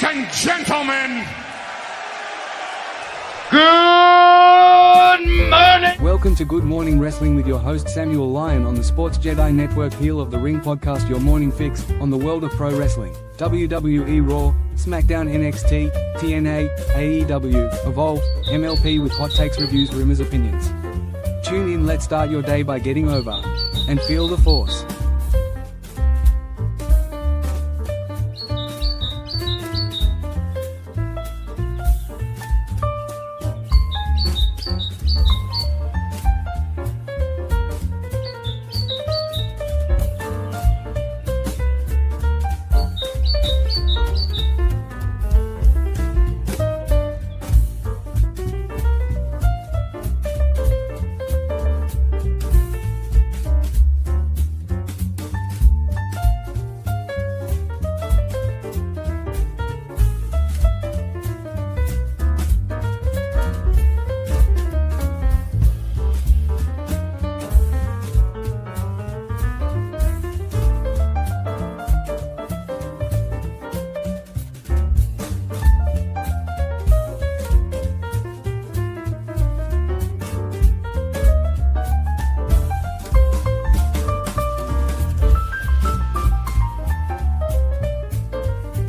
and gentlemen, Good morning! Welcome to Good Morning Wrestling with your host Samuel Lyon on the Sports Jedi Network Heel of the Ring podcast, your morning fix on the world of pro wrestling. WWE Raw, SmackDown, NXT, TNA, AEW, Evolve, MLP with hot takes, reviews, rumors, opinions. Tune in, let's start your day by getting over and feel the force.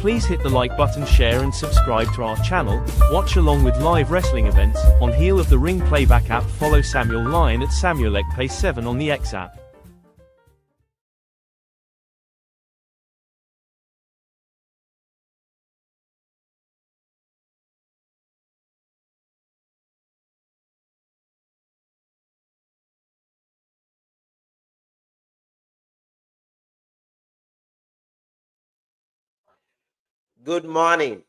Please hit the like button, share and subscribe to our channel. Watch along with live wrestling events on Heel of the Ring playback app. Follow Samuel Lyon at SamuelEkPay7 on the X app. Good morning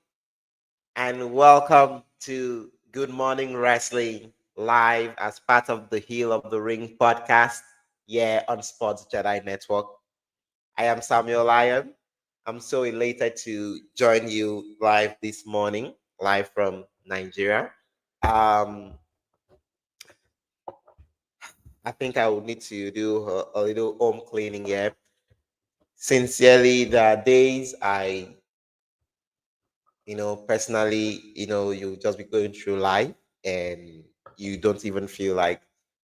and welcome to Good Morning Wrestling live as part of the Heel of the Ring podcast here on Sports Jedi Network. I am Samuel Lyon. I'm so elated to join you live this morning, live from Nigeria. I think I would need to do a little home cleaning here. Sincerely, there are days personally, you just be going through life and you don't even feel like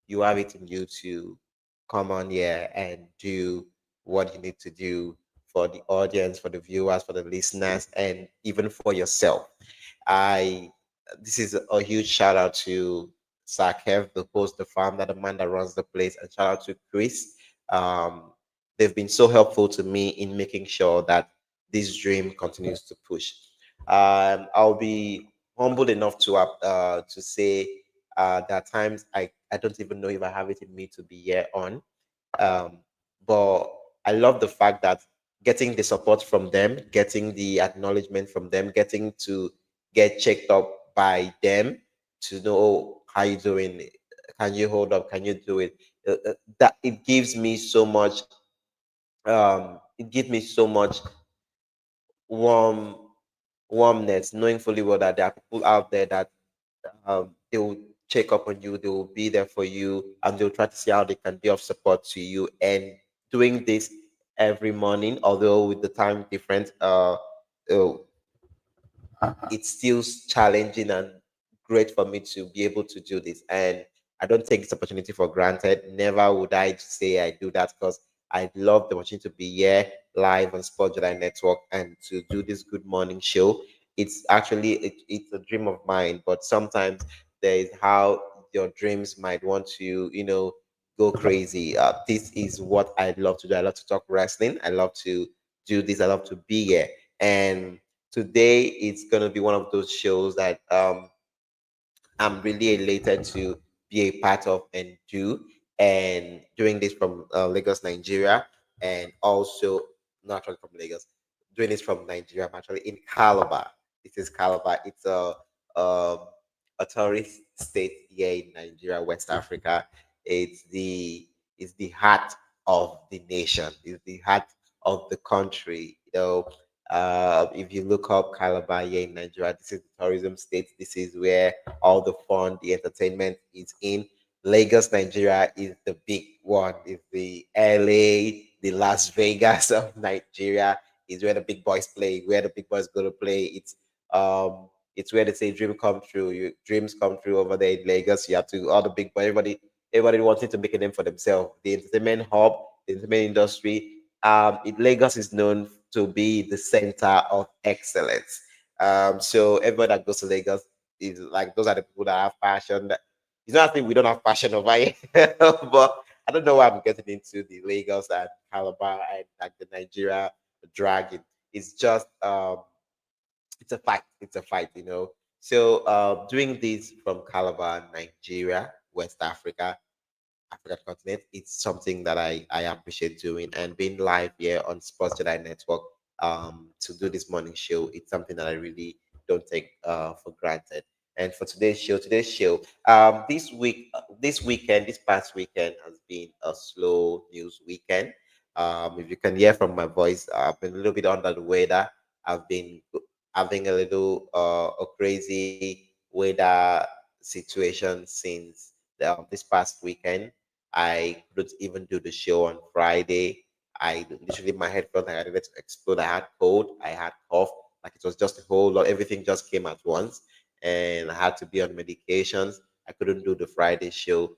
you have it in you to come on here and do what you need to do for the audience, for the viewers, for the listeners, and even for yourself. This is a huge shout out to Sakev, the host, the founder, the man that runs the place, and shout out to Chris. They've been so helpful to me in making sure that this dream continues to push. I'll be humbled enough to say there are times I don't even know if I have it in me to be here on. But I love the fact that getting the support from them, getting the acknowledgement from them, getting to get checked up by them to know, "Oh, how you doing? Can you hold up? Can you do it?" That it gives me so much. It gives me so much warm warmness, knowing fully well that there are people out there that they will check up on you, they will be there for you, and they'll try to see how they can be of support to you. And doing this every morning, although with the time difference, uh, it's still challenging and great for me to be able to do this. And I don't take this opportunity for granted. Never would I say I do that because I love the opportunity to be here live on Sport Jedi Network and to do this good morning show. It's actually it's a dream of mine, but sometimes there is how your dreams might want to, go crazy. This is what I love to do. I love to talk wrestling. I love to do this. I love to be here. And today it's gonna be one of those shows that I'm really elated to be a part of and do. And doing this from Lagos, Nigeria, and also not actually from Lagos, doing this from Nigeria. I'm actually in Calabar. This is Calabar. It's um, a tourist state here in Nigeria, West Africa. It's the heart of the nation. It's the heart of the country. If you look up Calabar here in Nigeria, this is the tourism state. This is where all the fun, the entertainment is in. Lagos, Nigeria is the big one. It's the LA, the Las Vegas of Nigeria. is where the big boys play, where the big boys go to play. It's where they say dream come true. Dreams come true over there in Lagos. You have to all the big boy, everybody wanting to make a name for themselves. The entertainment hub, the entertainment industry. Lagos is known to be the center of excellence. So everybody that goes to Lagos is like those are the people that have passion. It's not that we don't have passion over here, but I don't know why I'm getting into the Lagos and Calabar and like the Nigeria dragging. It's just it's a fight. It's a fight, you know. So doing this from Calabar, Nigeria, West Africa, African continent, it's something that I appreciate doing. And being live here on Sports Jedi Network to do this morning show, it's something that I really don't take for granted. And for this weekend, this past weekend has been a slow news weekend. If you can hear from my voice, I've been a little bit under the weather. I've been having a crazy weather situation since this past weekend. I couldn't even do the show on Friday. I literally my head felt like I needed to explode. I had cold, I had cough, like it was just a whole lot. Everything just came at once, and I had to be on medications. I couldn't do the Friday show.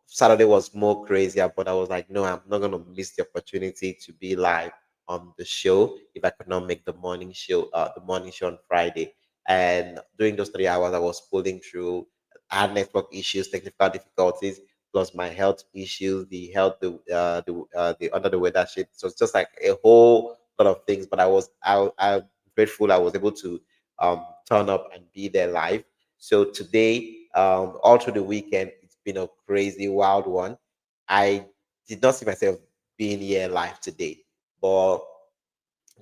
Saturday was more crazier, but I was like, no, I'm not gonna miss the opportunity to be live on the show if I could not make the morning show on Friday. And during those 3 hours, I was pulling through. I had network issues, technical difficulties, plus my health issues, the under the weather shit. So it's just like a whole lot of things. But I'm grateful I was able to turn up and be there live. So today, all through the weekend, it's been a crazy, wild one. I did not see myself being here live today, but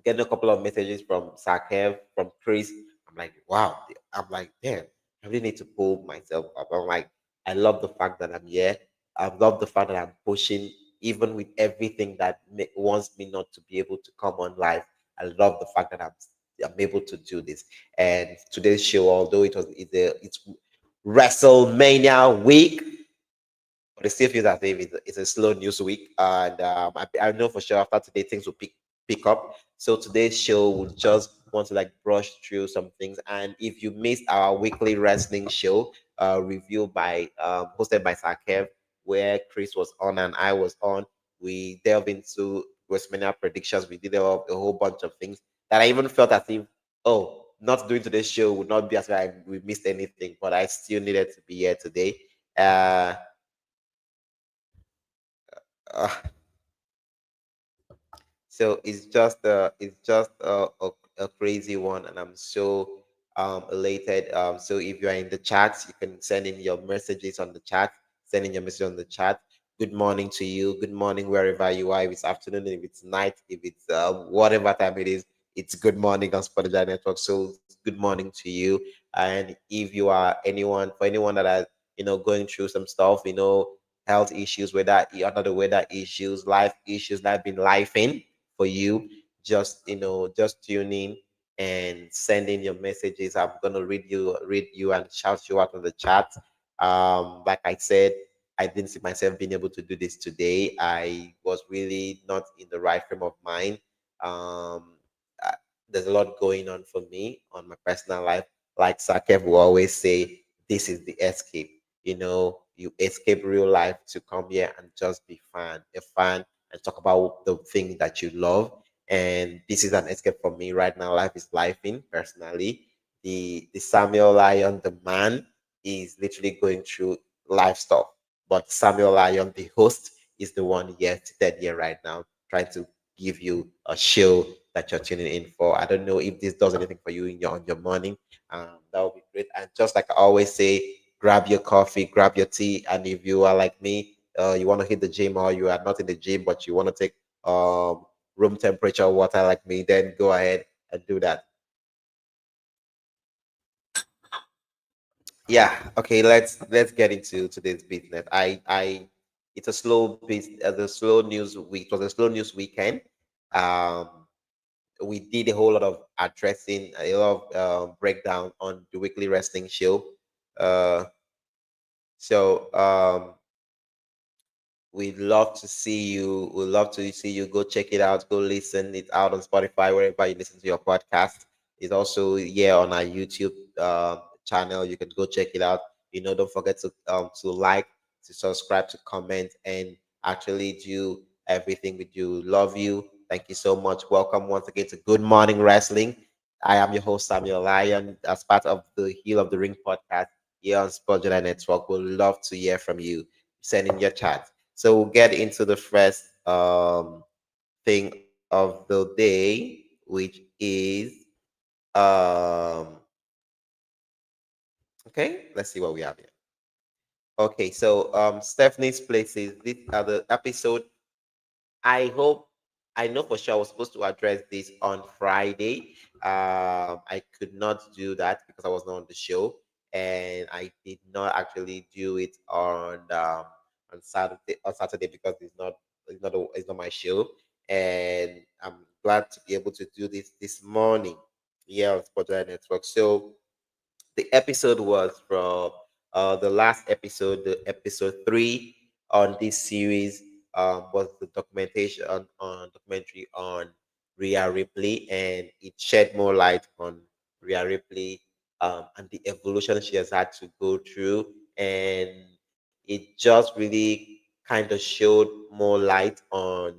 getting a couple of messages from Sakev, from Chris. I'm like, wow. I'm like, damn, I really need to pull myself up. I'm like, I love the fact that I'm here. I love the fact that I'm pushing, even with everything that wants me not to be able to come on live. I love the fact that I'm able to do this. And today's show, although it's WrestleMania week, but it still feels as if it's a slow news week. And I know for sure after today things will pick up. So today's show will just want to like brush through some things. And if you missed our weekly wrestling show, review by hosted by Sakev, where Chris was on and I was on, we delved into WrestleMania predictions. We did a whole bunch of things that I even felt as if, oh, not doing today's show would not be as if we missed anything, but I still needed to be here today. Uh, uh, so it's just a crazy one, and I'm so elated. So if you are in the chat, you can send in your messages on the chat. Send in your message on the chat. Good morning to you. Good morning wherever you are. If it's afternoon, if it's night, if it's whatever time it is, it's good morning on Spotify Network. So good morning to you. And if you are anyone for anyone that are going through some stuff, health issues, whether under the weather issues, life issues that have been life in for you, just tune in and send in your messages. I'm gonna read you and shout you out on the chat. Like I said, I didn't see myself being able to do this today. I was really not in the right frame of mind. um uh, there's a lot going on for me on my personal life. Like Sakev will always say, this is the escape. You escape real life to come here and just be a fan, and talk about the thing that you love. And this is an escape for me right now. Life is life in personally. The Samuel Lion, the man, is literally going through life stuff. But Samuel Lion, the host, is the one here seated here right now, trying to give you a show that you're tuning in for. I don't know if this does anything for you on your morning. That would be great. And just like I always say, grab your coffee, grab your tea, and if you are like me, you want to hit the gym, or you are not in the gym but you want to take um, room temperature water like me, then go ahead and do that. Yeah. Okay. Let's get into today's business. It's a slow the slow news week. It was a slow news weekend. Um, we did a whole lot of addressing, a lot of breakdown on the weekly wrestling show. Uh, so We'd love to see you. We'd love to see you. Go check it out. Go listen it out on Spotify, wherever you listen to your podcast. It's also here on our YouTube channel. You can go check it out. Don't forget to like, to subscribe, to comment, and actually do everything we do. Love you. Thank you so much. Welcome once again to Good Morning Wrestling. I am your host, Samuel Lyon, as part of the Heel of the Ring podcast here on Sport Jedi Network. We'd love to hear from you. Send in your chat. So we'll get into the first thing of the day, which is okay. Let's see what we have here. Okay, so Stephanie's places. These are the episode. I hope I know for sure I was supposed to address this on Friday. I could not do that because I was not on the show, and I did not actually do it on Saturday because it's not my show, and I'm glad to be able to do this morning here on Spotlight Network. So the episode was from the last episode, the episode 3 on this series was the documentary on Rhea Ripley, and it shed more light on Rhea Ripley and the evolution she has had to go through, and it just really kind of showed more light on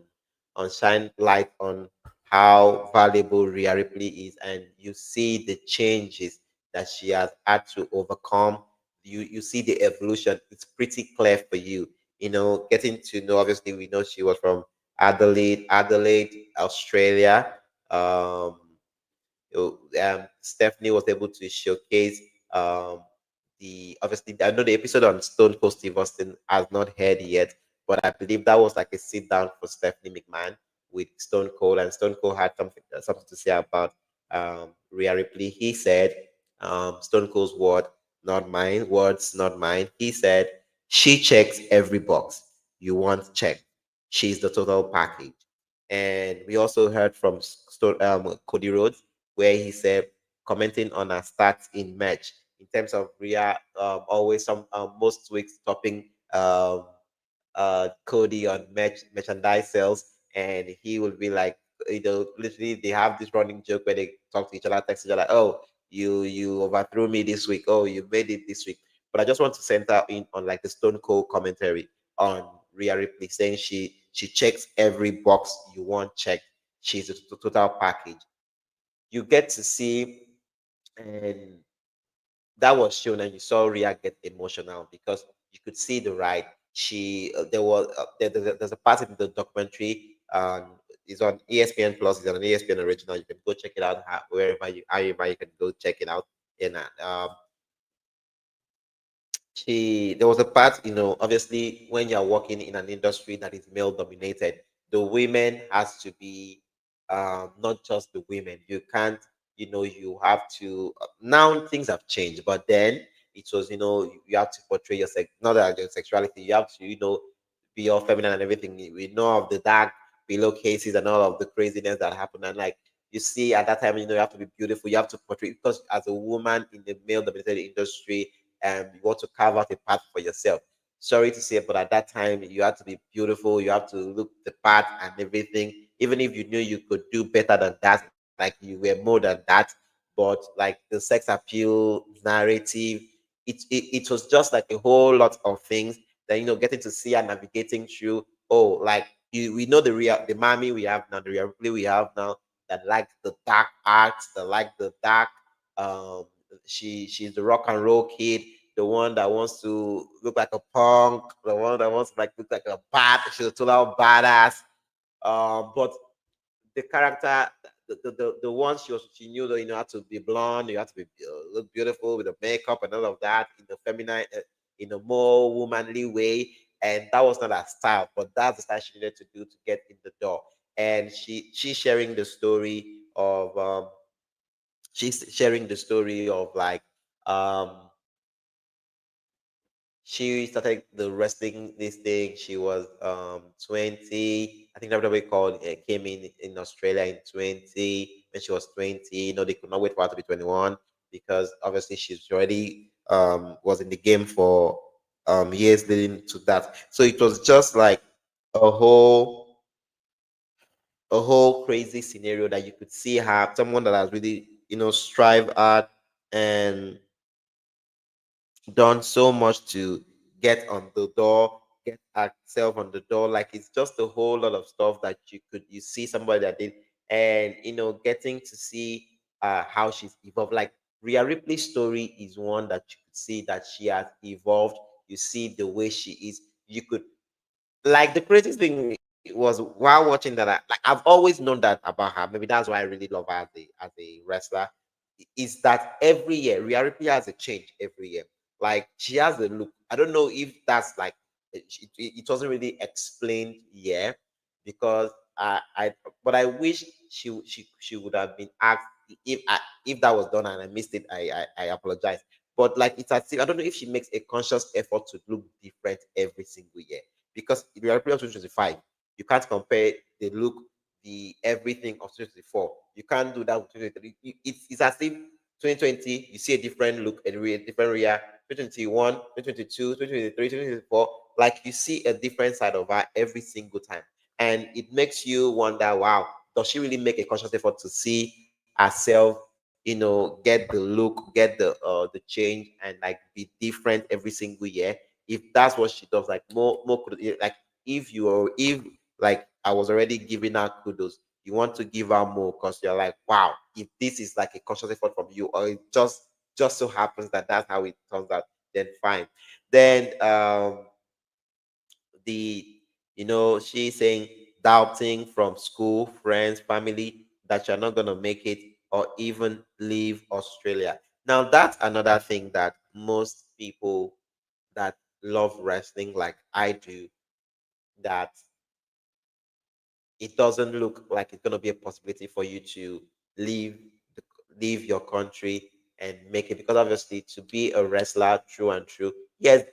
shine light on how valuable Rhea Ripley is, and you see the changes that she has had to overcome. You see the evolution. It's pretty clear for you. Getting to know. Obviously, we know she was from Adelaide, Australia. Um, Stephanie was able to showcase the obviously I know the episode on Stone Cold Steve Austin has not heard yet, but I believe that was like a sit down for Stephanie McMahon with Stone Cold, and Stone Cold had something to say about Rhea Ripley. He said, Stone Cold's words, not mine. He said, she checks every box you want checked. She's the total package. And we also heard from Cody Rhodes, where he said, commenting on her stats in match in terms of Rhea, always most weeks topping Cody on merchandise sales, and he will be like, literally they have this running joke where they talk to each other, text each other, oh, you overthrew me this week, oh, you made it this week. But I just want to center in on like the Stone Cold commentary on Rhea Ripley, saying she checks every box you want checked. She's a total package. You get to see, and that was shown, and you saw Rhea get emotional because you could see the ride. There's a part in the documentary. It's on ESPN Plus. It's on an ESPN original. You can go check it out however you can go check it out. And there was a part, obviously when you're working in an industry that is male dominated, the women has to be not just the women. You can't, you have to now things have changed, but then it was, you have to portray your sex, not that your sexuality, you have to, be all feminine and everything. We know of the dark below cases and all of the craziness that happened, and like you see at that time, you have to be beautiful, you have to portray, because as a woman in the male dominated industry, you want to carve out a path for yourself. Sorry to say, but at that time you had to be beautiful, you have to look the part and everything, even if you knew you could do better than that, like you were more than that. But like the sex appeal narrative, it was just like a whole lot of things that, getting to see and navigating through. Oh, like we know the mommy we have now, the reality we have now, that like the dark arts, that like the dark um she's the rock and roll kid, the one that wants to look like a punk, the one that wants to like look like a bad, she's a total badass. But the character, the one she knew that, had to be blonde, you had to be look beautiful with the makeup and all of that in the feminine, in a more womanly way, and that was not her style, but that's the style she needed to do to get in the door. And she's sharing the story of like um she started the wrestling this thing. She was 20. I think WWE came in Australia in 20 when she was 20. They could not wait for her to be 21 because obviously she's already was in the game for years leading to that. So it was just like a whole a whole crazy scenario that you could see her, someone that has really, strive hard and done so much to get on the door, get herself on the door. Like it's just a whole lot of stuff that you see somebody that did, and getting to see how she's evolved. Like Rhea Ripley's story is one that you could see that she has evolved. You see the way she is. You could like the craziest thing was while watching that, I've always known that about her. Maybe that's why I really love her as a wrestler. Is that every year Rhea Ripley has a change every year. Like she has a look. I don't know if that's like it wasn't really explained yet because I but I wish she would have been asked if if that was done and I missed it. I apologize. But like it's as if I don't know if she makes a conscious effort to look different every single year because in the Republic of 2025, you can't compare the look, the everything of 2024. You can't do that with 2023. It's as if 2020, you see a different look, a different year. 2021, 2022, 2023, 2024, like you see a different side of her every single time. And it makes you wonder, wow, does she really make a conscious effort to see herself, get the look, get the change, and like be different every single year? If that's what she does, like more like if like I was already giving her kudos, you want to give her more because you're like, wow, if this is like a conscious effort from you, or it just so happens that that's how it turns out, then fine. Then the she's saying doubting from school, friends, family that you're not gonna make it or even leave Australia. Now that's another thing that most people that love wrestling like I do, that it doesn't look like it's going to be a possibility for you to leave the, leave your country and make it, because obviously to be a wrestler true and true, yes,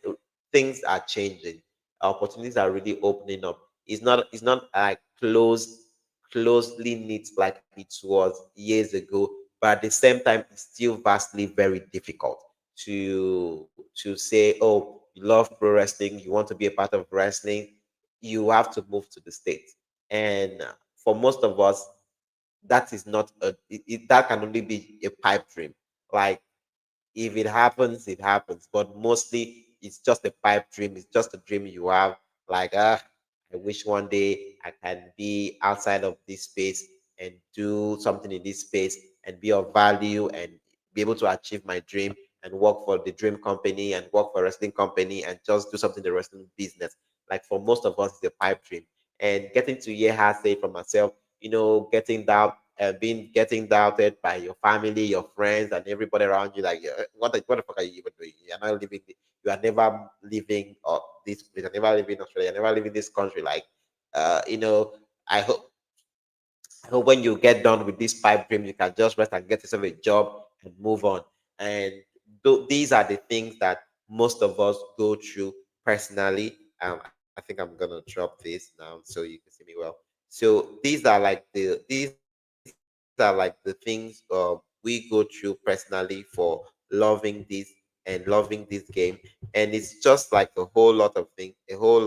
things are changing, opportunities are really opening up. It's not like closely knit like it was years ago, but at the same time it's still vastly very difficult to say, oh, you love pro wrestling, you want to be a part of wrestling, you have to move to the States. And for most of us, that is not that can only be a pipe dream. Like if it happens, it happens. But mostly it's just a pipe dream. It's just a dream you have. Like, I wish one day I can be outside of this space and do something in this space and be of value and be able to achieve my dream and work for the dream company and work for a wrestling company and just do something in the wrestling business. Like for most of us, it's a pipe dream. And getting to hear her say for myself, getting doubted by your family, your friends, and everybody around you. Like, what the fuck are you even doing? You're not living. You are never living this place. You're never living in Australia. You're never living this country. Like, you know, I hope. I hope when you get done with this pipe dream, you can just rest and get yourself a job and move on. And these are the things that most of us go through personally. I think I'm gonna drop this now so you can see me well. So these are like the things we go through personally for loving this and loving this game. And it's just like a whole lot of things, it's a whole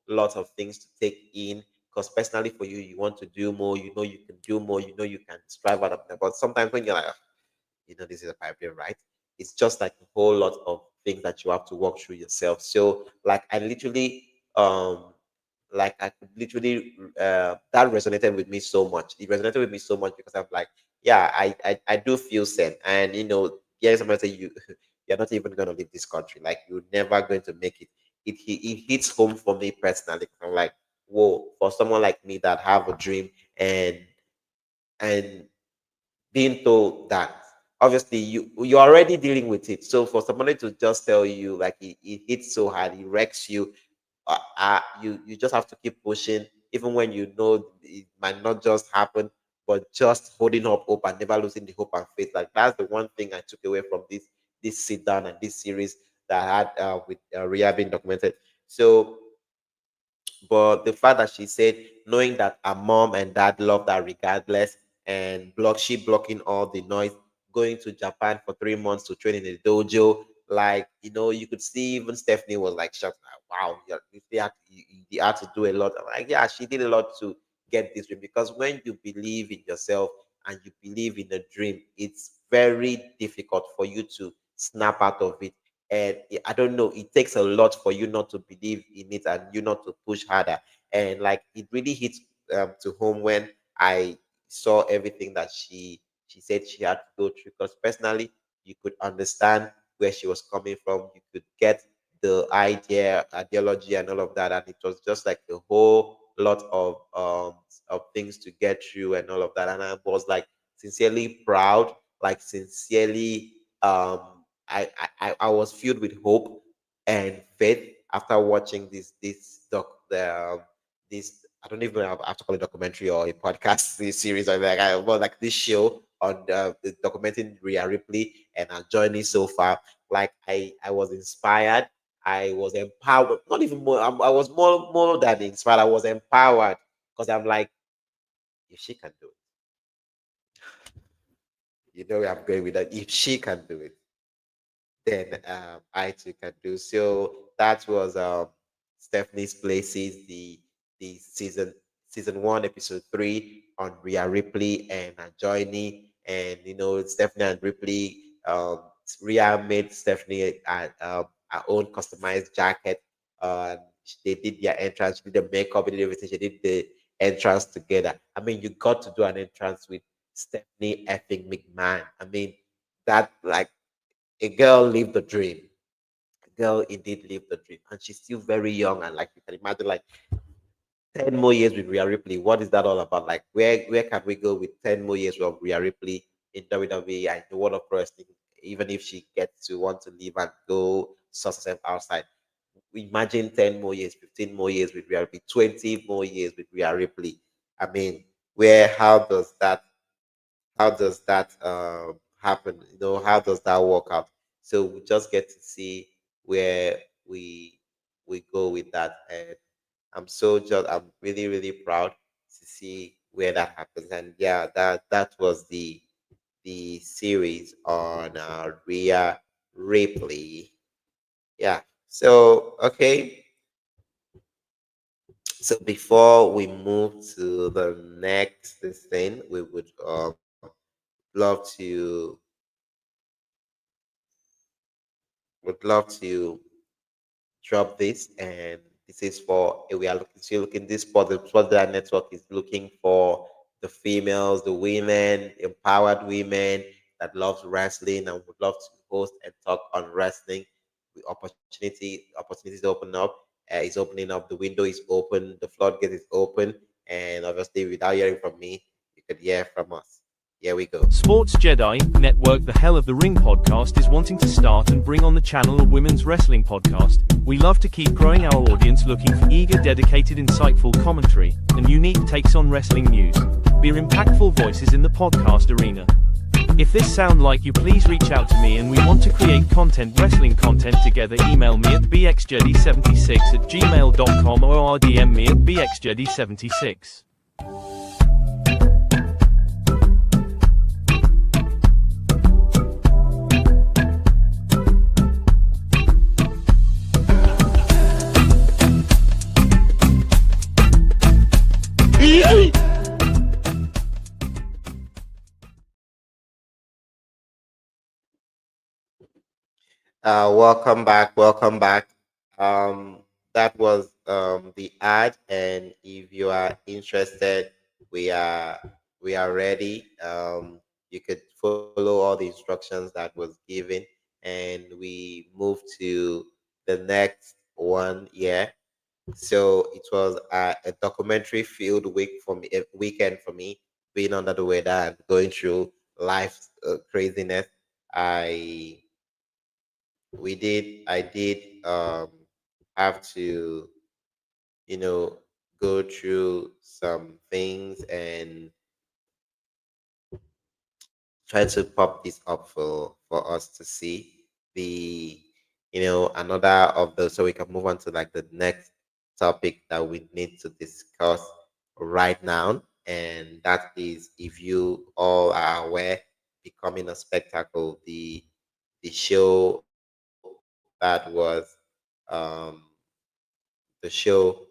lot of things to take in. Because personally for you, you want to do more, you can do more, you can strive out of that. But sometimes when you're like, "Ugh, this is a pipe dream, right?" It's just like a whole lot of things that you have to walk through yourself. So like I could literally that resonated with me so much. It resonated with me so much because I'm like, yeah, I do feel sad. And yeah, somebody say you're not even gonna leave this country. Like you're never going to make it. It hits home for me personally. I'm like, whoa, for someone like me that have a dream and being told that obviously you're already dealing with it. So for somebody to just tell you like it hits so hard, it wrecks you, you just have to keep pushing, even when you know it might not just happen, but just holding up hope and never losing the hope and faith. Like that's the one thing I took away from this sit down and this series that I had with Rhea being documented. So but the fact that she said, knowing that her mom and dad loved her regardless, and blocking all the noise, going to Japan for 3 months to train in the dojo, like you could see even Stephanie was like shocked, like, wow, you had to do a lot. I'm like, yeah, she did a lot to get this dream, because when you believe in yourself and you believe in a dream, it's very difficult for you to snap out of it. And I don't know, it takes a lot for you not to believe in it and you not to push harder. And like it really hits to home when I saw everything that she said she had to go through. Because personally, you could understand where she was coming from. You could get the ideology, and all of that. And it was just like a whole lot of things to get through and all of that. And I was like sincerely proud, like sincerely I was filled with hope and faith after watching this, I don't even have to call it documentary or a podcast series, or like I well like this show on the documenting Rhea Ripley and her journey so far. Like I was inspired, I was empowered. Not even more, I was more than inspired. I was empowered, because I'm like, if she can do it, where I'm going with that. If she can do it, then I too can do. So that was Stephanie's Places, the season one, episode 3 on Rhea Ripley and her journey. And Stephanie and Ripley, Rhea made Stephanie her own customized jacket. They did their entrance, she did the makeup, they did everything. She did the entrance together. I mean, you got to do an entrance with Stephanie effing McMahon. I mean, that like a girl lived the dream. A girl indeed lived the dream, and she's still very young. And like you can imagine, like 10 more years with Rhea Ripley. What is that all about? Like where can we go with 10 more years of Rhea Ripley in WWE and the world of pro wrestling? Even if she gets to want to leave and go source herself outside, imagine 10 more years, 15 more years with Rhea Ripley, 20 more years with Rhea Ripley. I mean, where how does that happen? How does that work out? So we just get to see where we go with that. And I'm really, really proud to see where that happens. And yeah, that was the series on Rhea Ripley. Yeah. So okay. So before we move to the next thing, we love to would love to drop this. And this is for we are looking this spot. The spot that network is looking for the females, the women, empowered women that loves wrestling and would love to host and talk on wrestling. The opportunities open up, is opening up. The window is open, the floodgate is open. And obviously, without hearing from me, you could hear from us. Here we go. Sports Jedi Network, the Hell of the Ring podcast, is wanting to start and bring on the channel a women's wrestling podcast. We love to keep growing our audience, looking for eager, dedicated, insightful commentary and unique takes on wrestling news. We're impactful voices in the podcast arena. If this sound like you, please reach out to me, and we want to create wrestling content together. Email me at bxjedi76@gmail.com or DM me at bxjedi76. Welcome back. Welcome back. That was the ad, and if you are interested, we are we are ready. You could follow all the instructions that was given, and we move to the next one. Yeah. So it was a documentary filled week for me, a weekend for me, being under the weather and going through life craziness. I I did have to you know go through some things and try to pop this up for us to see the another of the, so we can move on to like the next topic that we need to discuss right now. And that is, if you all are aware, Becoming a Spectacle, the show that was um, the show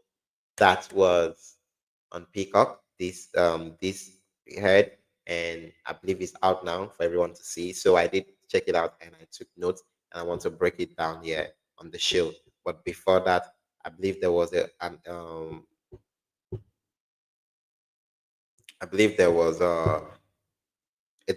that was on Peacock. This heard, and I believe it's out now for everyone to see. So I did check it out and I took notes, and I want to break it down here on the show. But before that, I believe there was I believe there was a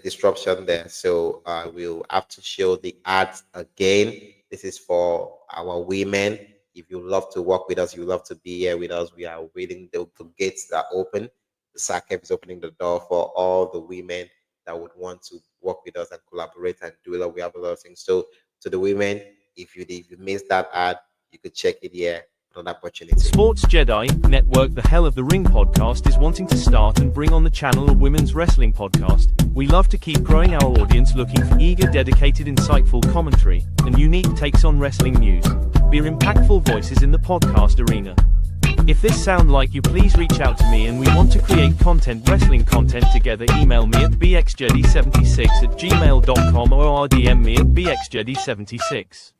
disruption there. So we'll have to show the ads again. This is for our women. If you love to work with us, you love to be here with us. We are waiting. The gates are open. The SACEP is opening the door for all the women that would want to work with us and collaborate and do a lot. We have a lot of things. So to the women, if you missed that ad, you could check it here for an opportunity. Sports Jedi Network, the Hell of the Ring podcast, is wanting to start and bring on the channel a women's wrestling podcast. We love to keep growing our audience looking for eager, dedicated, insightful commentary and unique takes on wrestling news. We're impactful voices in the podcast arena. If this sounds like you, please reach out to me and we want to create content, wrestling content together. Email me at bxjedi76@gmail.com or DM me at bxjedi76.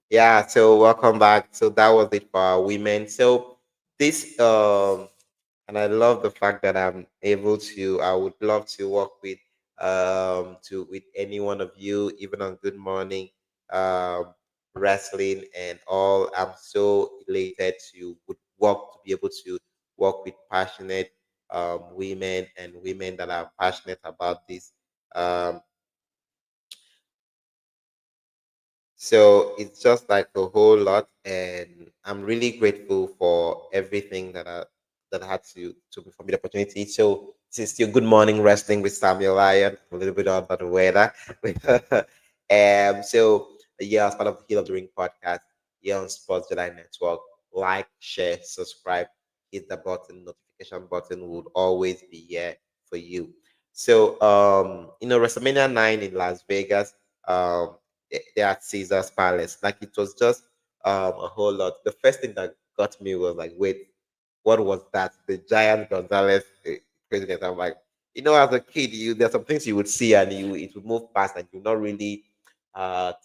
Yeah, so welcome back. So that was it for our women. So this and I love the fact that I'm able to I would love to work with any one of you, even on Good Morning, wrestling and all. I'm so elated to would work to be able to work with passionate women and women that are passionate about this. Um, So it's just like a whole lot, and I'm really grateful for everything that I had to for me the opportunity. So this is still Good Morning Wrestling with Samuel Lyon. A little bit about the weather. So yeah, as part of the Hill of the Ring podcast here on Sports July Network. Like, share, subscribe, hit the button, notification button would always be here for you. So WrestleMania 9 in Las Vegas. They're at Caesar's Palace. Like it was just a whole lot. The first thing that got me was like, wait, what was that? The giant Gonzalez president. I'm like, as a kid, there's some things you would see and it would move past and you not really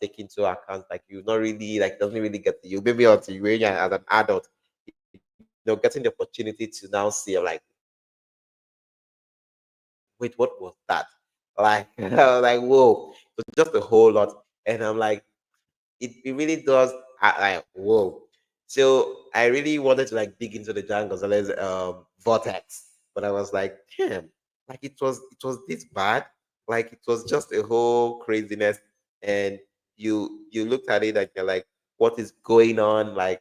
take into account. Like you not really like doesn't really get to you. Maybe until you when you're as an adult, getting the opportunity to now see. I'm like, wait, what was that? Like, I was like, whoa, it was just a whole lot. And I'm like, it really does like whoa. So I really wanted to like dig into the John Gonzalez vortex, but I was like, damn, like it was this bad. Like it was just a whole craziness. And you looked at it and you're like, what is going on? Like,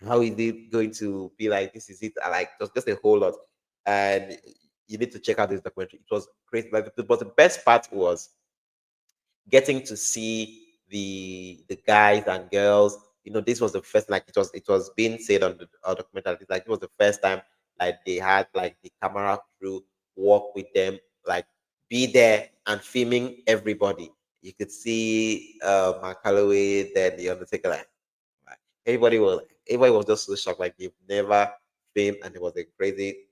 how is it going to be like this? Is it like just a whole lot? And you need to check out this documentary. It was crazy. But the best part was getting to see the guys and girls. This was the first, like it was being said on the documentary. Like it was the first time like they had like the camera crew walk with them, like be there and filming everybody. You could see Mark Calloway, then the Undertaker, like, everybody was just so shocked, like they've never filmed, and it was a crazy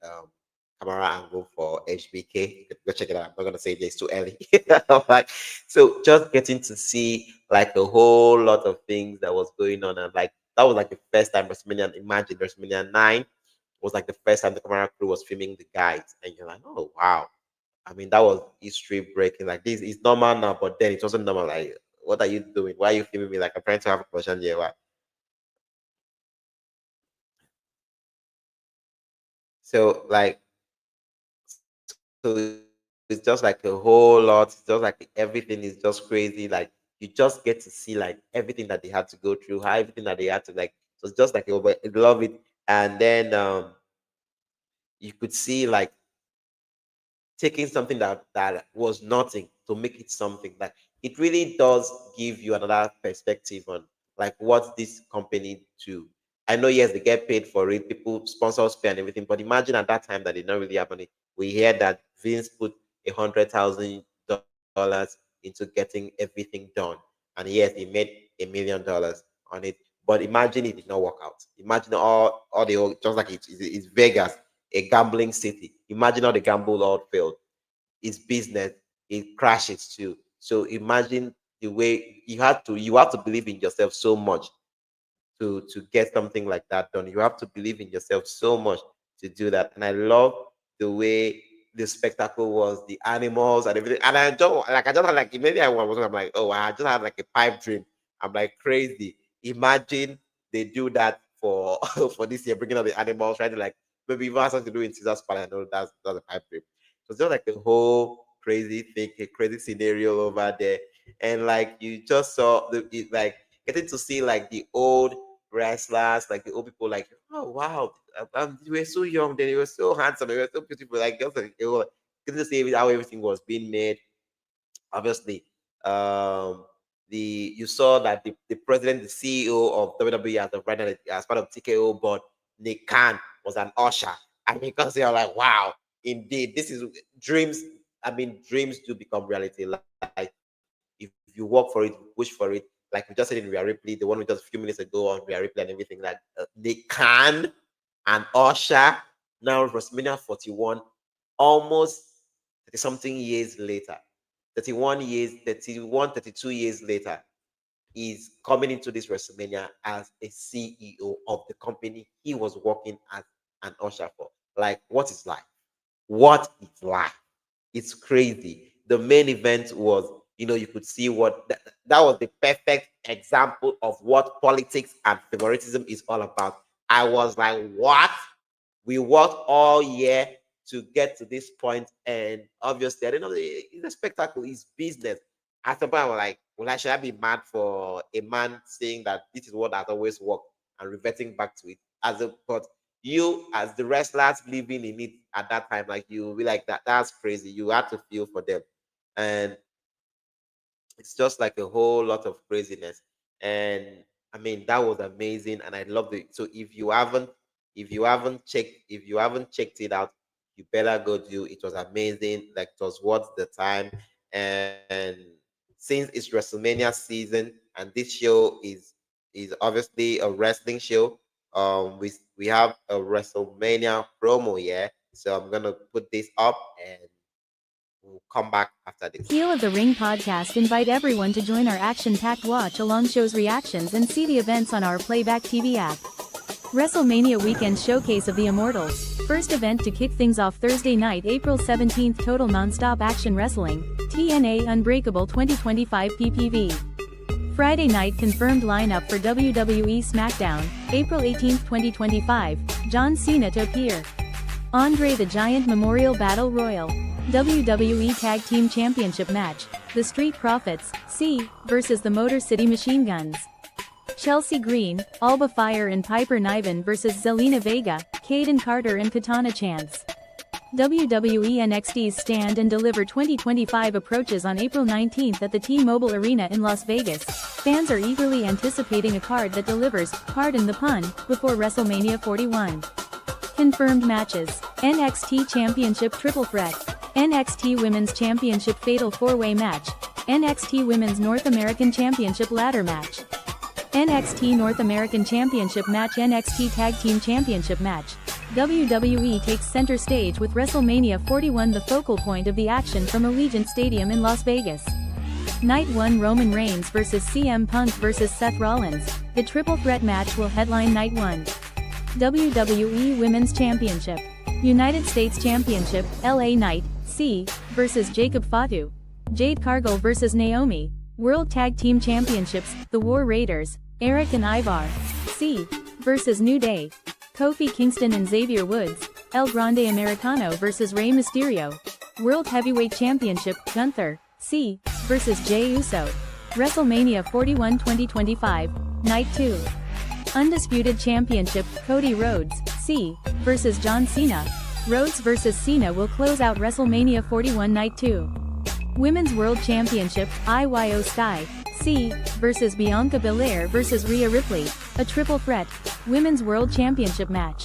camera angle for HBK. Go check it out. I'm not gonna say it, it's too early. Like, so just getting to see like a whole lot of things that was going on, and like that was like the first time WrestleMania. Imagine WrestleMania 9 was like the first time the camera crew was filming the guys, and you're like, oh wow. I mean, that was history breaking. Like this is normal now, but then it wasn't normal. Like, what are you doing? Why are you filming me? Like, I'm trying to have a question here. Why? So like so it's just like a whole lot. It's just like everything is just crazy. Like you just get to see like everything that they had to go through, how everything that they had to like. So it's just like I love it. And then you could see like taking something that was nothing to make it something. Like it really does give you another perspective on like what this company do. I know, yes, they get paid for it, people sponsors pay and everything, but imagine at that time that they don't really have money. We hear that Vince put $100,000 into getting everything done, and yes, he made $1 million on it. But imagine it did not work out. Imagine all the just like it's Vegas, a gambling city. Imagine all the gamble all failed. It's business. It crashes too. So imagine the way you have to believe in yourself so much to get something like that done. You have to believe in yourself so much to do that. And I love the way the spectacle was, the animals and everything. And I just had like maybe I'm like, oh, I just had like a pipe dream. I'm like crazy. Imagine they do that for for this year, bringing out the animals, trying to like maybe even have something to do in Caesar's Palace. I know that's a pipe dream. So it's just like a whole crazy thing, a crazy scenario over there. And like you just saw like getting to see like the old wrestlers, like the old people, like, oh wow, they were so young, then they were so handsome, they were so beautiful, like just like they were getting to see how everything was being made. Obviously, you saw that the president, the CEO of WWE as of right now, as part of TKO board, Nick Khan, was an usher. And because they are like, wow, indeed, this is dreams. I mean, dreams do become reality. Like if you work for it, push for it. Like we just said in Rhea Ripley, the one we just a few minutes ago on Rhea Ripley and everything, like Nick Khan and Usher, now WrestleMania 41, almost 30 something years later, 31 years, 31, 32 years later, is coming into this WrestleMania as a CEO of the company he was working as an usher for. Like, what is life? What is life? It's crazy. The main event was, you could see what that was the perfect example of what politics and favoritism is all about. I was like, what? We worked all year to get to this point, and obviously, I don't know. It's a spectacle. It's business. At the point, I was like, well, should I be mad for a man saying that this is what has always worked and reverting back to it? But you, as the wrestlers living in it at that time, like you be like that. That's crazy. You had to feel for them, and it's just like a whole lot of craziness. And I mean, that was amazing, and I loved it. So if you haven't checked it out, you better go do. It was amazing. Like it was worth the time. And since it's WrestleMania season, and this show is obviously a wrestling show, we have a WrestleMania promo here. So I'm gonna put this up and we'll come back after this. Heel of the Ring podcast invite everyone to join our action-packed watch-along shows reactions and see the events on our Playback TV app. WrestleMania Weekend Showcase of the Immortals. First event to kick things off Thursday night, April 17th. Total non-stop action wrestling. TNA Unbreakable 2025 PPV. Friday night confirmed lineup for WWE SmackDown, April 18th, 2025. John Cena to appear. Andre the Giant Memorial Battle Royal. WWE Tag Team Championship match. The Street Profits, C, versus the Motor City Machine Guns. Chelsea Green, Alba Fire and Piper Niven versus Zelina Vega, Kaden Carter and Katana Chance. WWE NXT's Stand and Deliver 2025 approaches on April 19th at the T-Mobile Arena in Las Vegas. Fans are eagerly anticipating a card that delivers, pardon the pun, before WrestleMania 41. Confirmed matches. NXT Championship Triple Threat. NXT Women's Championship Fatal 4-Way Match. NXT Women's North American Championship Ladder Match. NXT North American Championship Match. NXT Tag Team Championship Match. WWE takes center stage with WrestleMania 41 the focal point of the action from Allegiant Stadium in Las Vegas. Night 1 Roman Reigns vs CM Punk vs Seth Rollins. The triple threat match will headline Night 1. WWE Women's Championship. United States Championship, LA Knight, C, vs Jacob Fatu. Jade Cargill vs Naomi. World Tag Team Championships, The War Raiders, Eric and Ivar, C, vs New Day. Kofi Kingston and Xavier Woods, El Grande Americano vs Rey Mysterio. World Heavyweight Championship, Gunther, C, vs Jey Uso. WrestleMania 41 2025, Night 2. Undisputed Championship, Cody Rhodes, C, vs John Cena. Rhodes vs Cena will close out WrestleMania 41 Night 2. Women's World Championship, IYO Sky, C, vs Bianca Belair vs Rhea Ripley, a triple threat, Women's World Championship match.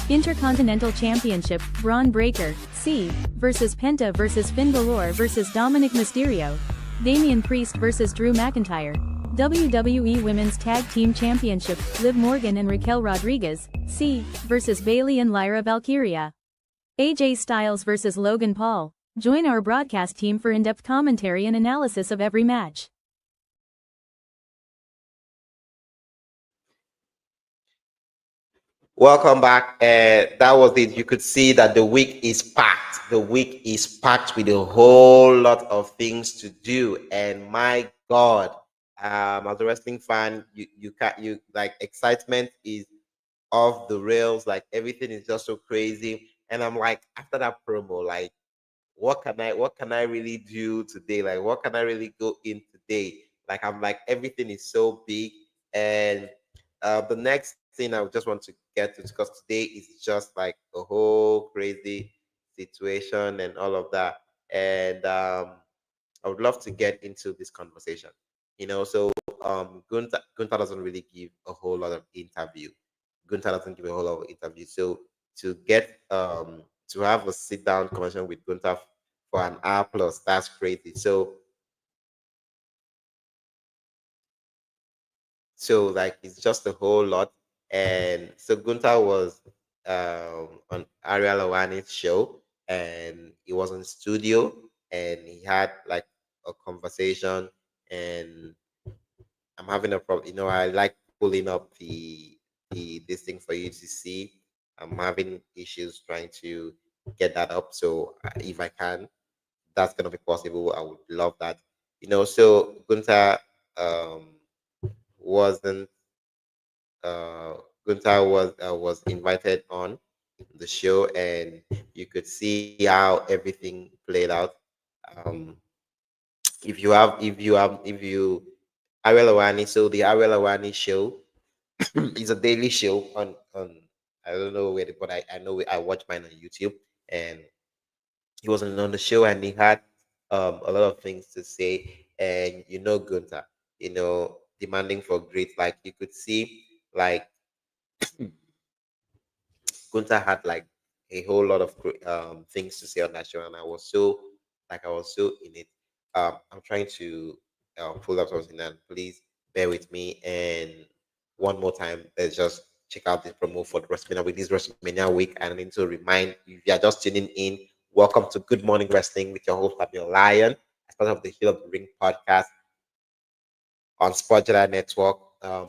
Intercontinental Championship, Braun Breaker, C versus Penta versus Finn Balor versus Dominic Mysterio. Damian Priest versus Drew McIntyre. WWE Women's Tag Team Championship, Liv Morgan and Raquel Rodriguez. C versus Bayley and Lyra Valkyria. AJ Styles versus Logan Paul. Join our broadcast team for in-depth commentary and analysis of every match. Welcome back. That was it. You could see that the week is packed. The week is packed with a whole lot of things to do. And my God, as a wrestling fan, you like, excitement is off the rails. Like, everything is just so crazy. And I'm like, after that promo, like, what can I really do today? Like, what can I really go in today? Like, I'm like, everything is so big. And the next thing I just want to get to, because today is just like a whole crazy situation and all of that. And I would love to get into this conversation. So Gunther doesn't really give a whole lot of interview. Gunther doesn't give a whole lot of interview. So to get to have a sit down conversation with Gunther for an hour plus, that's crazy. So like, it's just a whole lot. And so Gunther was on Ariel Lawani's show, and he was in studio, and he had like a conversation. And I'm having a problem. I like pulling up this thing for you to see. I'm having issues trying to get that up. So if I can, that's gonna be possible. I would love that. So Gunther wasn't Gunther was invited on the show, and you could see how everything played out. Um, if you Ariel Awani, so the Ariel Awani show is a daily show on I don't know where, but I know I watch mine on YouTube, and he was on the show, and he had a lot of things to say. And Gunther, demanding for grit. Like, you could see, like, Gunther had like a whole lot of things to say on that show, and I was so in it. I'm trying to pull up something, and please bear with me. And one more time, let's just check out this promo for the WrestleMania week. This WrestleMania week, and I need to remind you, if you are just tuning in, welcome to Good Morning Wrestling with your host Samuel Lion, as part of the Hill of the Ring podcast on Sport Jedi Network.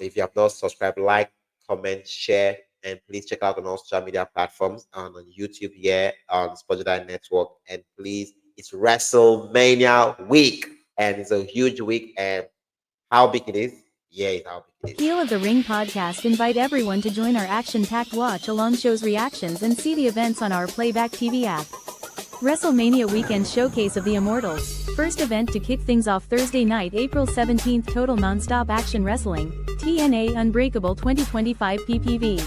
If you have not subscribed, like, comment, share, and please check out on all social media platforms, on YouTube here on Sport Jedi Network. And please, it's WrestleMania week, and it's a huge week. And how big it is? Yeah, it's how big it is. Heel of the Ring podcast invite everyone to join our action-packed watch-along shows, reactions, and see the events on our Playback TV app. WrestleMania Weekend Showcase of the Immortals. First event to kick things off Thursday night, April 17th. Total non-stop action wrestling. TNA Unbreakable 2025 PPV.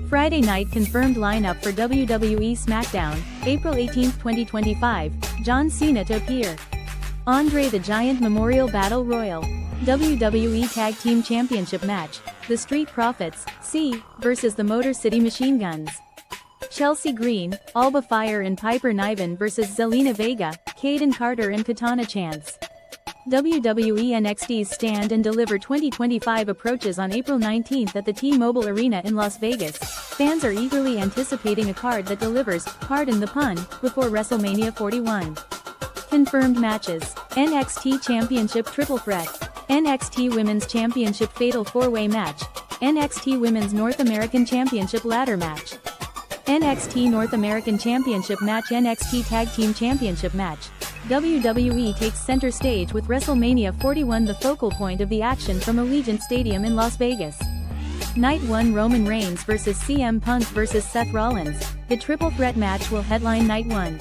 Friday night confirmed lineup for WWE SmackDown, April 18th, 2025. John Cena to appear. Andre the Giant Memorial Battle Royal. WWE Tag Team Championship match. The Street Profits, C, versus the Motor City Machine Guns. Chelsea Green, Alba Fire and Piper Niven versus Zelina Vega, Kaden Carter and Katana Chance. WWE NXT's Stand and Deliver 2025 approaches on April 19th at the T-Mobile Arena in Las Vegas. Fans are eagerly anticipating a card that delivers, pardon the pun, before WrestleMania 41. Confirmed matches. NXT Championship Triple Threat. NXT Women's Championship Fatal 4-Way Match. NXT Women's North American Championship Ladder Match. NXT North American Championship Match. NXT Tag Team Championship Match. WWE takes center stage with WrestleMania 41 the focal point of the action from Allegiant Stadium in Las Vegas. Night 1 Roman Reigns vs CM Punk vs Seth Rollins. The triple threat match will headline Night 1.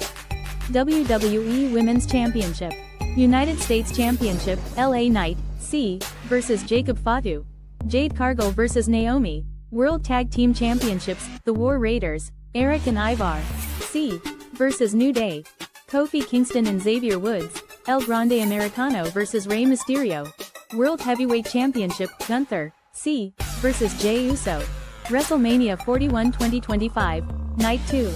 WWE Women's Championship. United States Championship, LA Knight, C, vs Jacob Fatu. Jade Cargill vs Naomi. World Tag Team Championships, The War Raiders, Eric and Ivar, C, vs New Day. Kofi Kingston and Xavier Woods, El Grande Americano vs Rey Mysterio. World Heavyweight Championship, Gunther, C, vs Jey Uso. WrestleMania 41 2025, Night 2.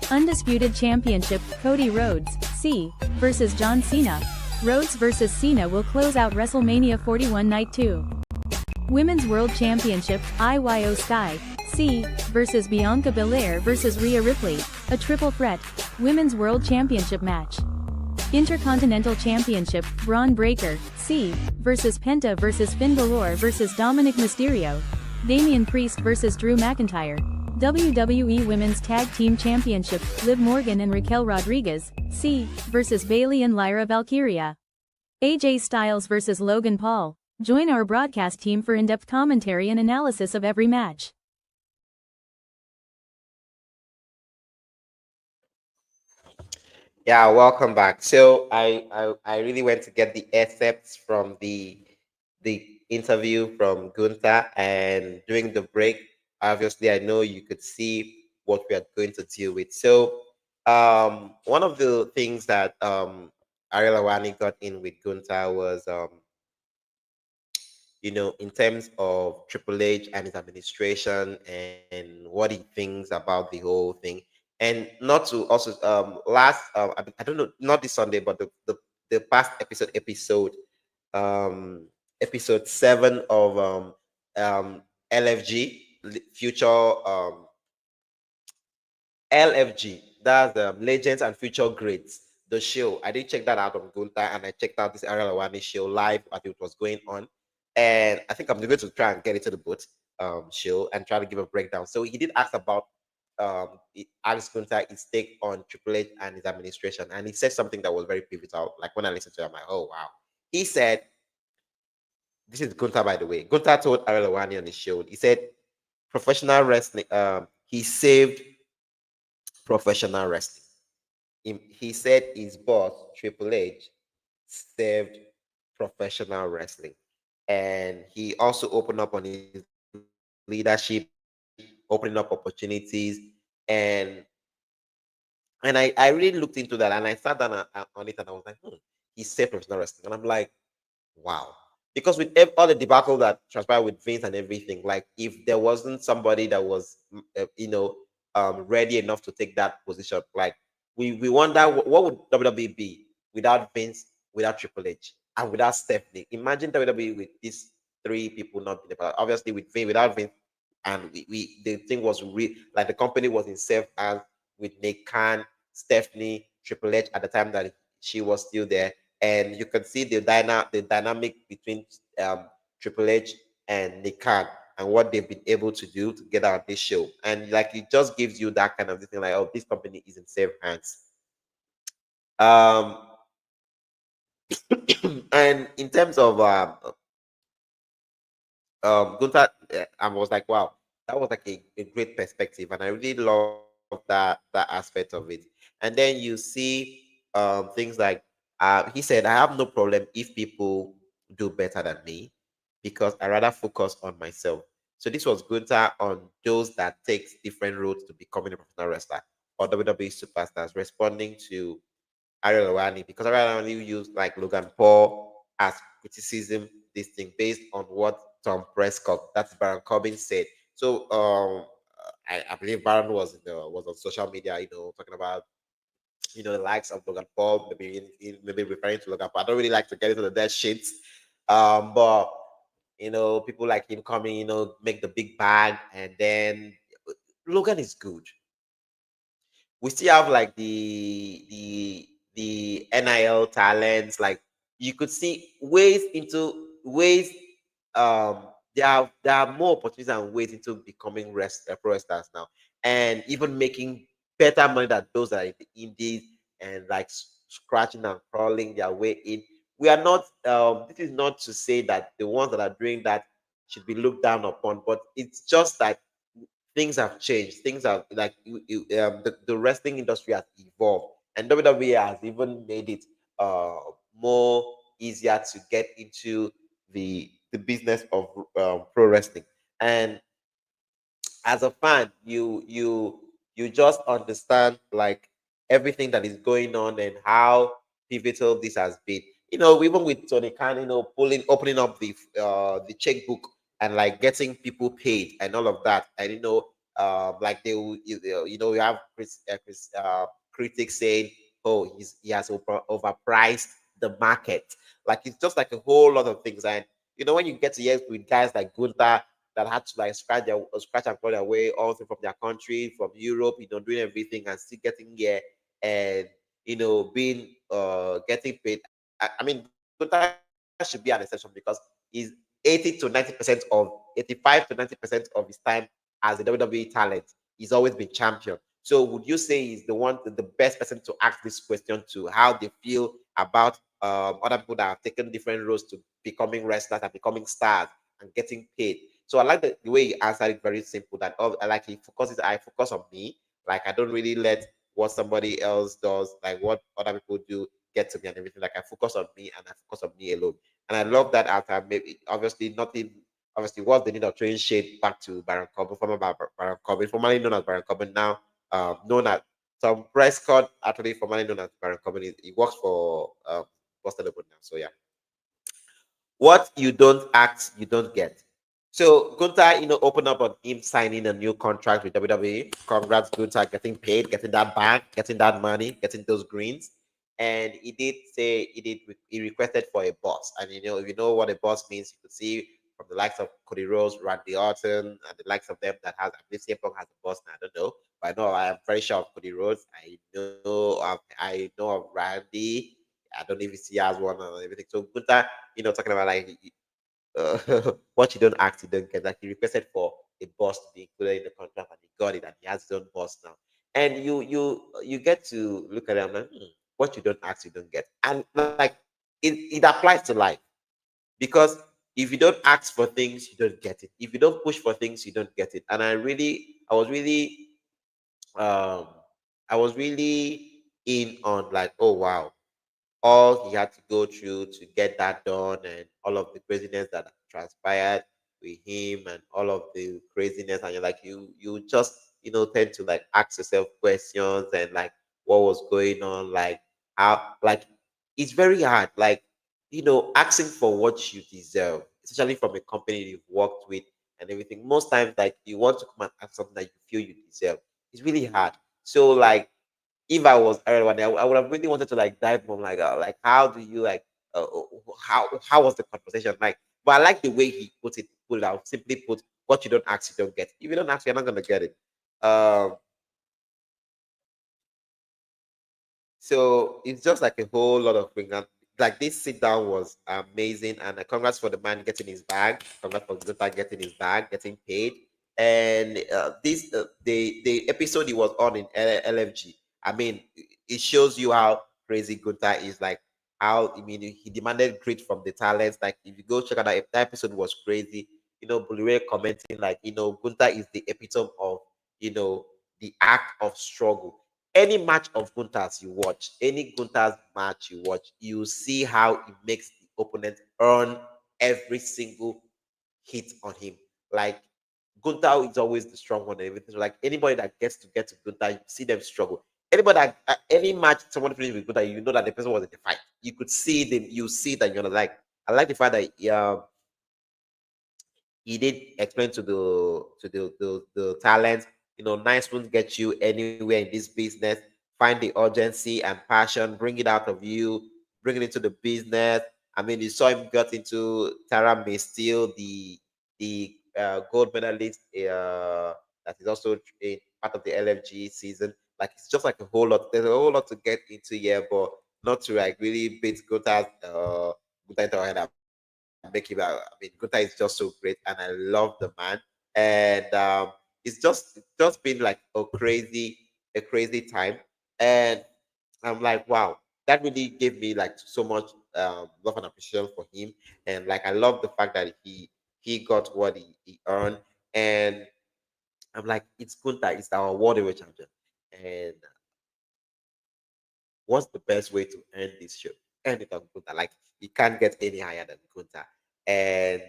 Undisputed Championship, Cody Rhodes, C, versus John Cena. Rhodes versus Cena will close out WrestleMania 41 Night 2. Women's World Championship, IYO Sky, C, versus Bianca Belair versus Rhea Ripley, a triple threat, Women's World Championship match. Intercontinental Championship, Braun Breaker, C, versus Penta versus Finn Balor versus Dominic Mysterio. Damian Priest versus Drew McIntyre. WWE Women's Tag Team Championship, Liv Morgan and Raquel Rodriguez, C, versus Bayley and Lyra Valkyria. AJ Styles versus Logan Paul. Join our broadcast team for in-depth commentary and analysis of every match. Yeah, welcome back. So I really went to get the excerpts from the interview from Gunther, and during the break, obviously I know you could see what we are going to deal with. So one of the things that Ariel Awani got in with Gunther was in terms of Triple H and his administration and what he thinks about the whole thing. And not to also I don't know, not this Sunday, but the past um episode 7 of LFG, future LFG, that's Legends and Future Greats. The show, I did check that out on Gunther, and I checked out this Ariel Awani show live as it was going on. And I think I'm going to try and get into the boot show and try to give a breakdown. So he did ask about he asked Gunther his take on Triple H and his administration, and he said something that was very pivotal. Like when I listened to it, I'm like, oh wow. He said, this is Gunther, by the way. Gunther told Ariel Awani on his show, he said, professional wrestling, he saved professional wrestling. He said his boss, Triple H, saved professional wrestling. And he also opened up on his leadership, opening up opportunities. And I really looked into that, and I sat down on it, and I was like, he saved professional wrestling. And I'm like, wow. Because with all the debacle that transpired with Vince and everything, like if there wasn't somebody that was, ready enough to take that position, like we wonder what would WWE be without Vince, without Triple H, and without Stephanie. Imagine WWE with these three people not being about. Obviously, with Vince, without Vince, and we the thing was like the company was in safe hands with Nick Khan, Stephanie, Triple H at the time that she was still there, and you can see the dynamic between Triple H and Nick Khan and what they've been able to do to get out this show. And like it just gives you that kind of thing, like, oh, this company is in safe hands. Um, and in terms of Gunther, I was like, wow, that was like a great perspective, and I really love that aspect of it. And then you see things like he said, I have no problem if people do better than me because I rather focus on myself. So this was Gunther on those that takes different routes to becoming a professional wrestler or WWE superstars, responding to Ariel Awani, because Ariel Awani used like Logan Paul as criticism, this thing based on what Tom Prescott, that's Baron Corbin, said. So I believe Baron was on social media, talking about the likes of Logan Paul, maybe referring to Logan Paul. I don't really like to get into the dead shits, but people like him coming, make the big bag, and then Logan is good. We still have like the NIL talents. Like you could see ways. There are more opportunities and ways into becoming pro wrestlers now, and even making better money than those that are in the indies and like scratching and crawling their way in. We are not. This is not to say that the ones that are doing that should be looked down upon, but it's just that things have changed. Things have like the wrestling industry has evolved, and WWE has even made it more easier to get into the business of pro wrestling. And as a fan, you just understand like everything that is going on and how pivotal this has been. Even with Tony Khan, opening up the checkbook and like getting people paid and all of that. And Like you have critics saying, "Oh, he has overpriced the market." Like it's just like a whole lot of things. And when you get to hear with guys like Gunther that had to like scratch and claw their way all through from their country, from Europe, doing everything and still getting here and being getting paid. I mean, Gunther should be an exception because he's 85 to 90% of his time as a WWE talent. He's always been champion. So would you say he's the best person to ask this question to, how they feel about other people that have taken different roles to becoming wrestlers and becoming stars and getting paid? So I like the way he answered it, very simple. That I like I focus on me. Like I don't really let what somebody else does, like what other people do, get to me and everything. Like I focus on me and I focus on me alone. And I love that after maybe obviously nothing obviously what's the need of throwing shade back to Baron Corbin, Baron Corbin, formerly known as Baron Corbin, now known as Tom Prescott, actually formerly known as Baron Corbin. He works for Boston Open now. So yeah. What you don't ask, you don't get. So Gunther, opened up on him signing a new contract with WWE. Congrats, Gunther, getting paid, getting that bag, getting that money, getting those greens. And he did say he requested for a boss. And if you know what a boss means, you could see from the likes of Cody Rhodes, Randy Orton, and the likes of them that has, I believe CM Punk has a boss now. I don't know, but I know I am very sure of Cody Rhodes. I know of Randy. I don't know if he has one or everything. So Gunther, talking about like what you don't ask, you don't get. Like he requested for a boss to be included in the contract, and he got it, and he has his own boss now. And you get to look at it and like, what you don't ask, you don't get. And like it applies to life because if you don't ask for things, you don't get it. If you don't push for things, you don't get it. And um, I was really in on like, oh wow, all he had to go through to get that done and all of the craziness that transpired with him and all of the craziness, and you're like you just tend to like ask yourself questions and like what was going on, like how, like it's very hard, like asking for what you deserve, especially from a company you've worked with and everything. Most times like you want to come and ask something that you feel you deserve. It's really hard. So like if I was everyone, I would have really wanted to like dive more, like how do you like how was the conversation like? But I like the way he put it out. Simply put, what you don't ask, you don't get. If you don't ask, you're not gonna get it. Um, so it's just like a whole lot of things. And like this sit down was amazing. And congrats for the man getting his bag. Congrats for Gunther getting his bag, getting paid. And this the episode he was on in LFG. I mean, it shows you how crazy Gunther is. Like how, I mean, he demanded grit from the talents. Like if you go check out that episode was crazy. Bully commenting like Gunther is the epitome of the act of struggle. Any match of Gunther's you watch, any Gunther's match you watch, you see how it makes the opponent earn every single hit on him. Like Gunther is always the strong one and everything. So like anybody that gets to Gunther, you see them struggle. Anybody that any match someone finished with Gunther, you know that the person was in the fight. You could see them, you see that you're like. I like the fact that he did explain to the talent, nice won't get you anywhere in this business. Find the urgency and passion, bring it out of you, bring it into the business. I mean, you saw him got into Tara May Steele, the gold medalist that is also a part of the LFG season. Like it's just like a whole lot. There's a whole lot to get into here, but not to like really beat Guta into our head and make him. I mean, Guta is just so great, and I love the man. And it's just been like a crazy time. And I'm like, wow, that really gave me like so much love and appreciation for him. And like I love the fact that he got what he earned. And I'm like, it's Gunther, it's our world heavyweight champion. And what's the best way to end this show? End it on Gunther. Like you can't get any higher than Gunther. And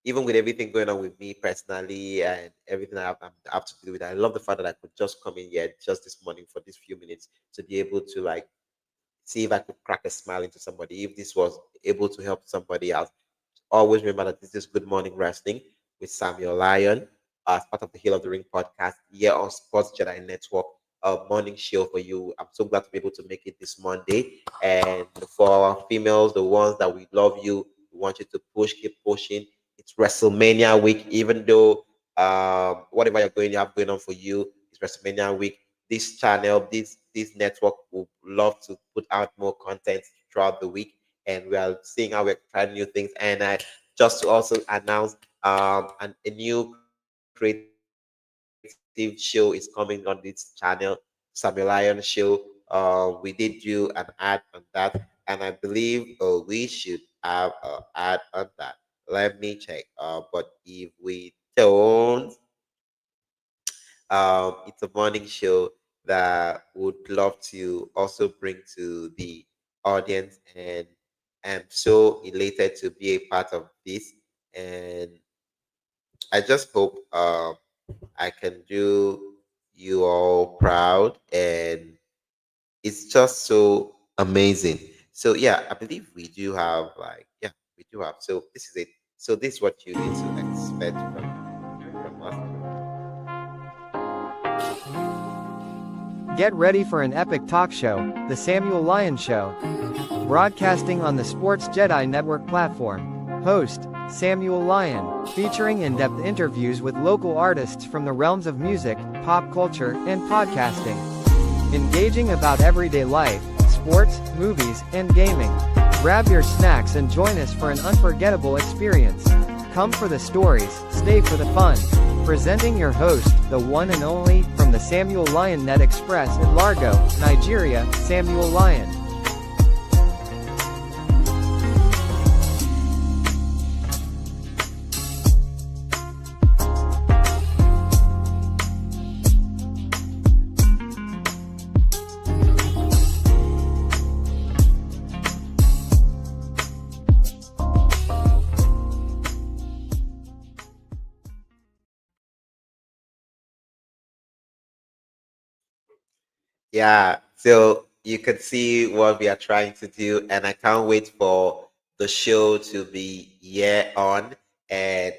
even with everything going on with me personally and everything I have to do with, I love the fact that I could just come in here just this morning for these few minutes to be able to like see if I could crack a smile into somebody. If this was able to help somebody else, always remember that this is Good Morning Wrestling with Samuel Lyon. as part of the Hill of the Ring podcast here on Sports Jedi Network, a morning show for you. I'm so glad to be able to make it this Monday. And for our females, the ones that we love you, we want you to push, keep pushing. It's WrestleMania week, even though whatever you have going on for you, it's WrestleMania week. This channel, this network would love to put out more content throughout the week, and we are seeing how we're trying new things. And just to also announce a new creative show is coming on this channel, Samuel Lion Show. We did do an ad on that, and I believe we should have an ad on that. Let me check. But if we don't, it's a morning show that would love to also bring to the audience, and I'm so elated to be a part of this. And I just hope I can do you all proud, and it's just so amazing. So yeah, I believe we do have we do have. So this is it. So this is what you need to expect from us. Get ready for an epic talk show, The Samuel Lion Show. Broadcasting on the Sports Jedi Network platform. Host, Samuel Lion, featuring in-depth interviews with local artists from the realms of music, pop culture, and podcasting. Engaging about everyday life, sports, movies, and gaming. Grab your snacks and join us for an unforgettable experience. Come for the stories, stay for the fun. Presenting your host, the one and only, from the Samuel Lion Net Express at Largo, Nigeria, Samuel Lion. Yeah, so you can see what we are trying to do, and I can't wait for the show to be year on. And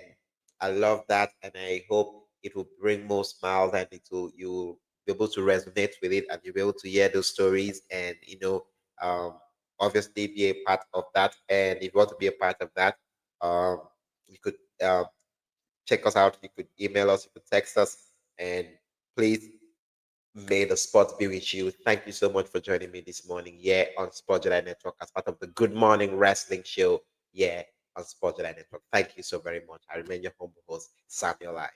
I love that, and I hope it will bring more smiles, and it will you'll be able to resonate with it, and you'll be able to hear those stories, and um, obviously be a part of that. And if you want to be a part of that, um, you could check us out. You could email us, you could text us, and please. May the sports be with you. Thank you so much for joining me this morning here on Sport Jedi Network as part of the Good Morning Wrestling Show here on Sport Jedi Network. Thank you so very much. I remain your humble host, Samuel Lion.